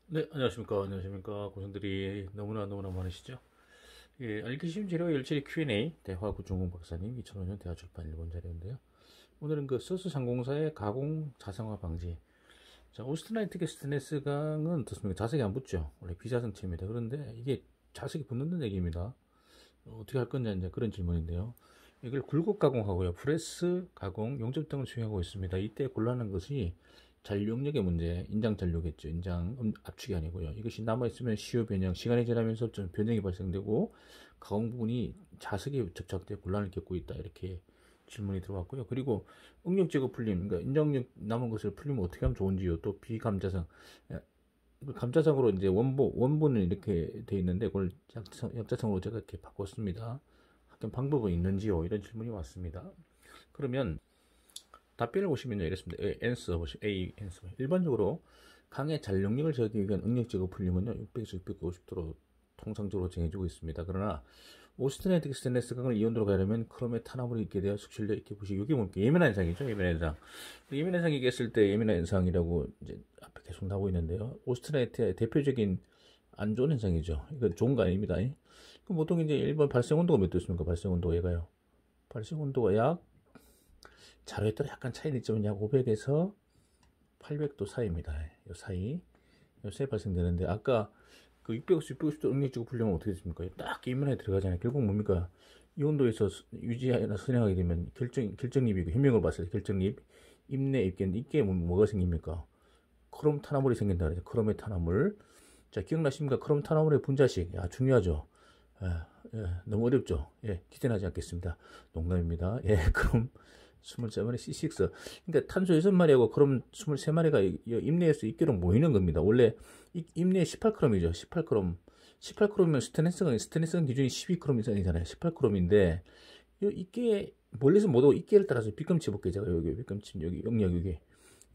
네, 안녕하십니까. 안녕하십니까. 고생들이 너무나 많으시죠? 예, 알기 쉬운 재료 열처리 Q&A 대화 구중공 박사님 2005년 대화출판 일본 자료인데요. 오늘은 그 서수 상공사의 가공 자성화 방지. 자, 오스트라이트게스트네스 강은 어떻습니까? 자석이 안 붙죠. 원래 비자성체입니다. 그런데 이게 자석이 붙는다는 얘기입니다. 어떻게 할 거냐 이제 그런 질문인데요. 이걸 굴곡 가공하고요, 프레스 가공, 용접 등을 수행하고 있습니다. 이때 곤란한 것이 잔류력의 문제, 인장 잔류겠죠. 인장 압축이 아니고요. 이것이 남아있으면 시효 변형, 시간이 지나면서 좀 변형이 발생되고 가공 부분이 자석에 접착돼 곤란을 겪고 있다. 이렇게 질문이 들어왔고요. 그리고 응력 제거 풀림, 그러니까 인장력 남은 것을 풀리면 어떻게 하면 좋은지요. 또 비감자성, 감자상으로 이제 원본은 이렇게 돼 있는데 그걸 약자성으로 제가 이렇게 바꿨습니다. 어떤 방법은 있는지요? 이런 질문이 왔습니다. 그러면 답변을 보시면요, 이렇습니다. 앤서 보시면 A 앤서. 일반적으로 강의 잔력력을 저기 위한 응력 제거 풀림은요 600에서 650도로 통상적으로 정해지고 있습니다. 그러나 오스트네틱 스테인리스 강을 이온도로 가려면 크롬의 탄화물이 있게 되어 숙실되어 있게 보시고, 이게 뭡니까? 예민한 현상이죠. 예민한 현상. 예민한 현상이 있을 때 예민한 현상이라고 이제 앞에 계속 나오고 있는데요. 오스트라이트의 대표적인 안 좋은 현상이죠. 이건 좋은 거 아닙니다. 그럼 보통 이제 일반 발생 온도가 몇 도였습니까? 발생 온도가 얘가요. 발생 온도가 약 자료에 따라 약간 차이는 있지만 약 500에서 800도 사이입니다. 이 사이. 요 사이 발생되는데, 아까 그 650, 650도 응력지구 풀려면 어떻게 됐습니까? 딱 이면에 들어가잖아요. 결국 뭡니까? 이 온도에서 유지하거나 선행하게 되면 결정립이고, 현명으로 봤을 때 결정립, 입내 입겠는데, 이게 뭐가 생깁니까? 크롬 탄화물이 생긴다 그래서 크롬의 탄화물. 자, 기억나십니까? 크롬 탄화물의 분자식. 야, 중요하죠. 너무 어렵죠. 예, 기대하지 않겠습니다. 농담입니다. 예, 크롬 23마리 C6. 그러니까 탄소 6마리하고 크롬 23마리가 입내에서 입계로 모이는 겁니다. 원래 입내에 18크롬이죠. 18크롬. 18크롬이면 스테인리스는 기준이 12크롬 이상이잖아요. 18크롬인데, 이게 멀리서 못 오고 입계를 따라서 빗금치 볼게요. 제가 여기 빗금치, 여기 영역, 여기.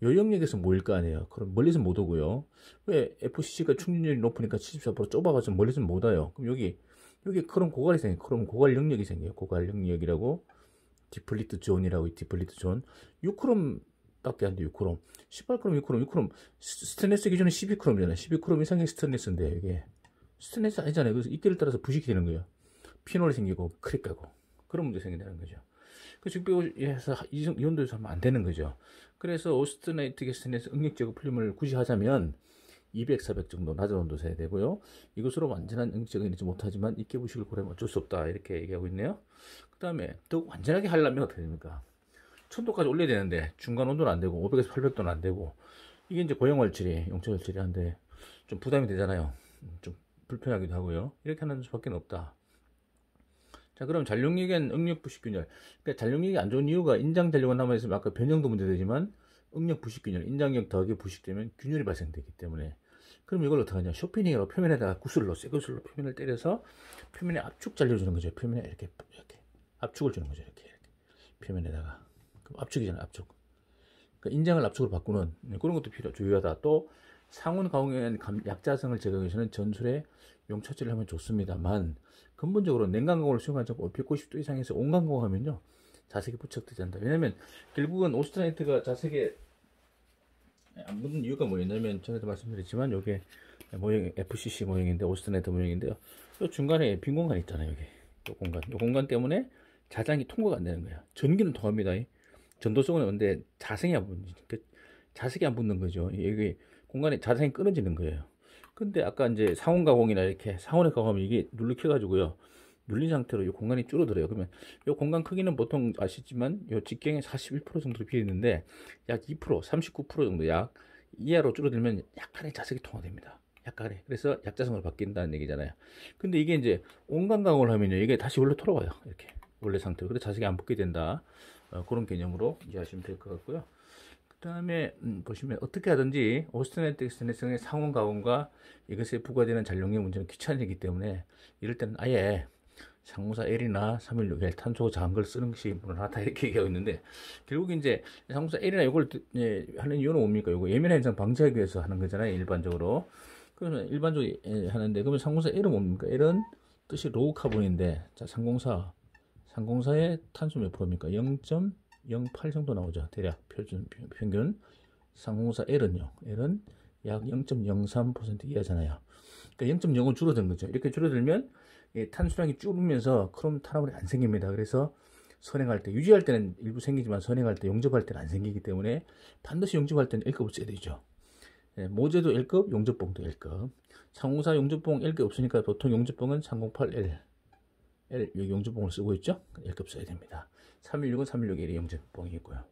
요 영역에서 모일 거 아니에요. 그럼 멀리서 못 오고요. 왜? FCC가 충전율이 높으니까 74% 좁아가지고 멀리서 못 와요. 그럼 여기 크롬 고갈이 생겨요. 크롬 고갈 영역이 생겨요. 고갈 영역이라고. 디플리트 존이라고. 디플리트 존. 6크롬 밖에 안 돼. 6크롬. 18크롬, 6크롬. 스테인리스 기준은 12크롬이잖아요. 12크롬 이상의 스테인리스인데, 이게 스테인리스 아니잖아요. 그래서 이끼를 따라서 부식이 되는 거예요. 피놀이 생기고 크랙 가고 그런 문제 생긴다는 거죠. 그 즉비에서 이 온도에서 하면 안 되는 거죠. 그래서 오스트나이트 스테인리스 응력제거 풀림을 굳이 하자면 200, 400 정도 낮은 온도에서 해야 되고요. 이것으로 완전한 응력제거는 이루지 못하지만 입계 부식을 고려하면 어쩔 수 없다, 이렇게 얘기하고 있네요. 그 다음에 더 완전하게 하려면 어떻게 됩니까? 1000도까지 올려야 되는데 중간 온도는 안 되고 500에서 800도는 안 되고, 이게 이제 고형활질이, 용처활질이 한데 좀 부담이 되잖아요. 좀 불편하기도 하고요. 이렇게 하는 수밖에 없다. 자, 그럼 잔룡력엔 응력 부식균열. 그러니까 잔룡력이 안 좋은 이유가, 인장 잔류가 남아있으면 아까 변형도 문제되지만 응력 부식균열, 인장력 더하기 부식되면 균열이 발생되기 때문에. 그럼 이걸 어떻게 하냐? 쇼피닝으로 표면에다가 구슬로, 새 구슬로 표면을 때려서 표면에 압축 잘려주는 거죠. 표면에 이렇게 압축을 주는 거죠. 이렇게 표면에다가. 그럼 압축이잖아요. 압축. 그러니까 인장을 압축으로 바꾸는 그런 것도 중요하다. 또 상온 가공에 의한 약자성을 제거하기 위해서는 전술에 용처질을 하면 좋습니다만, 근본적으로 냉각 가공을 수용하지 않고 190도 이상에서 온감 가공하면요 자석이 부착되지 않는다. 왜냐면 결국은 오스트라이트가 자석에 안 붙는 이유가 뭐였냐면, 전에도 말씀드렸지만 이게 모형 FCC 모형인데, 오스트라이트 모형인데요, 이 중간에 빈 공간 있잖아요. 여기 이 공간 때문에 자장이 통과가 안 되는 거예요. 전기는 통합니다. 전도성은 없는데 자석이 안 붙는 거죠. 여기 공간에 자석이 끊어지는 거예요. 근데 아까 이제 상온 가공이나 이렇게 상온에 가공하면 이게 눌러켜가지고요, 눌린 상태로 이 공간이 줄어들어요. 그러면 이 공간 크기는 보통 아시지만 이 직경의 41% 정도로 비어 있는데, 약 2%, 39% 정도 약 이하로 줄어들면 약간의 자석이 통화됩니다. 약간의. 그래서 약자성으로 바뀐다는 얘기잖아요. 근데 이게 이제 온감 가공을 하면요, 이게 다시 원래 돌아와요. 이렇게 원래 상태로. 그래서 자석이 안 붙게 된다. 그런 개념으로 이해하시면 될 것 같고요. 그 다음에 보시면 어떻게 하든지 오스트네틱 스테인리스의 상온 가공과 이것에 부과되는 잔용량 문제는 귀찮이기 때문에, 이럴 때는 아예 상공사 L이나 316L 탄소 작은 걸 쓰는 것이 무난하다, 이렇게 얘기하고 있는데, 결국 이제 상공사 L이나 이걸 하는 이유는 뭡니까? 이거 예민한 현상 방지하기 위해서 하는 거잖아요, 일반적으로. 그러면 일반적으로 하는데, 그러면 상공사 L은 뭡니까? L은 뜻이 로우 카본인데, 자, 상공사의 탄소 몇 프로입니까? 0.08 정도 나오죠. 대략 평균. 상공사 L은요. L은 약 0.03% 이하잖아요. 그러니까 0.05 줄어든 거죠. 이렇게 줄어들면 탄수량이 줄으면서 크롬 탄화물이 안 생깁니다. 그래서 선행할 때, 유지할 때는 일부 생기지만 선행할 때, 용접할 때는 안 생기기 때문에 반드시 용접할 때는 L급을 써야 되죠. 모재도 L급, 용접봉도 L급. 상공사 용접봉 L급 없으니까 보통 용접봉은 308L 여기 용접봉을 쓰고 있죠. L급 써야 됩니다. 316은 316L이 용접봉이 있고요.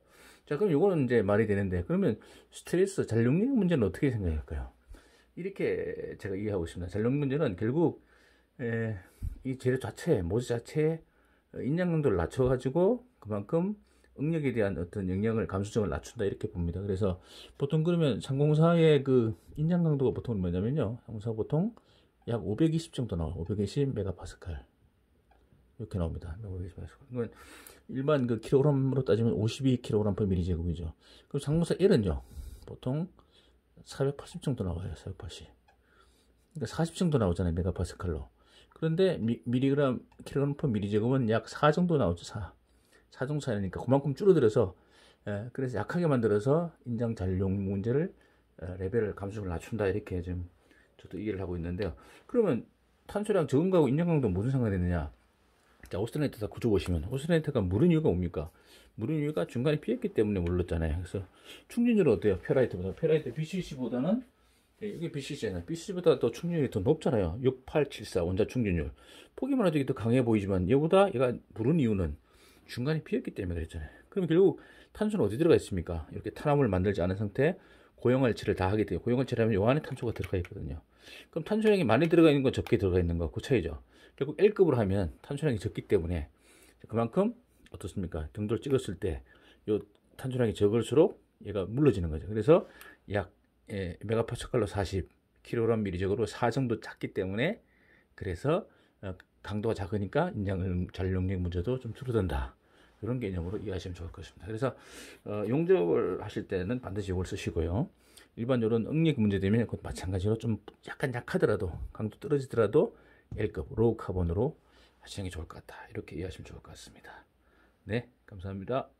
자, 그럼 이거는 이제 말이 되는데, 그러면 스트레스, 잔력력 문제는 어떻게 생각할까요? 이렇게 제가 이해하고 있습니다. 잔력 문제는 결국 이 재료 자체, 모재 자체의 인장 강도를 낮춰가지고 그만큼 응력에 대한 어떤 영향을 감수성을 낮춘다 이렇게 봅니다. 그래서 보통 그러면 상공사의 그 인장 강도가 보통 뭐냐면요, 상공사 보통 약 520 정도 나와요. 520 메가파스칼 이렇게 나옵니다. 520 메가파스칼. 그러면 일반 그 킬로그램으로 따지면 52kg per 미리제곱이죠. 그럼 상공사 L은요, 보통 480 정도 나와요. 480. 그러니까 40 정도 나오잖아요. 메가파스칼로. 그런데 미리그램, 킬로그램 per 미리제곱은 약 4 정도 나오죠. 4 정도 차이니까 그만큼 줄어들어서, 그래서 약하게 만들어서 인장 잔력 문제를 레벨을 감수를 낮춘다 이렇게 좀 저도 이해를 하고 있는데요. 그러면 탄소량 적은 거하고 인장 강도 무슨 상관이 있느냐? 자, 오스트레이터 구조 보시면 오스트레이터가 무른 이유가 뭡니까? 무른 이유가 중간에 비었기 때문에 물렀잖아요. 그래서 충진율은 어때요? 페라이트보다. 페라이트 BCC보다는, 이게 BCC잖아요. BCC보다 또 충진율이 더 높잖아요. 6874 원자 충진율. 보기만 해도 더 강해 보이지만 얘보다 얘가 무른 이유는 중간에 비었기 때문에 그랬잖아요. 그럼 결국 탄소는 어디 들어가 있습니까? 이렇게 탄화물을 만들지 않은 상태 고형활치를 다 하게 돼요. 고형활치를 하면 요 안에 탄소가 들어가 있거든요. 그럼 탄소량이 많이 들어가 있는 거, 적게 들어가 있는 거, 그 차이죠. 결국 L급으로 하면 탄소량이 적기 때문에 그만큼 어떻습니까? 정도를 찍었을 때 요 탄소량이 적을수록 얘가 물러지는 거죠. 그래서 약 메가파스칼로 40 kg 미리적으로 4 정도 작기 때문에, 그래서 강도가 작으니까 인장 잔력력 문제도 좀 줄어든다. 이런 개념으로 이해하시면 좋을 것입니다. 그래서 용접을 하실 때는 반드시 이걸 쓰시고요. 일반 이런 응력 문제 되면 그것 마찬가지로 좀 약간 약하더라도, 강도 떨어지더라도 L급 로우 카본으로 하시는 게 좋을 것 같다. 이렇게 이해하시면 좋을 것 같습니다. 네, 감사합니다.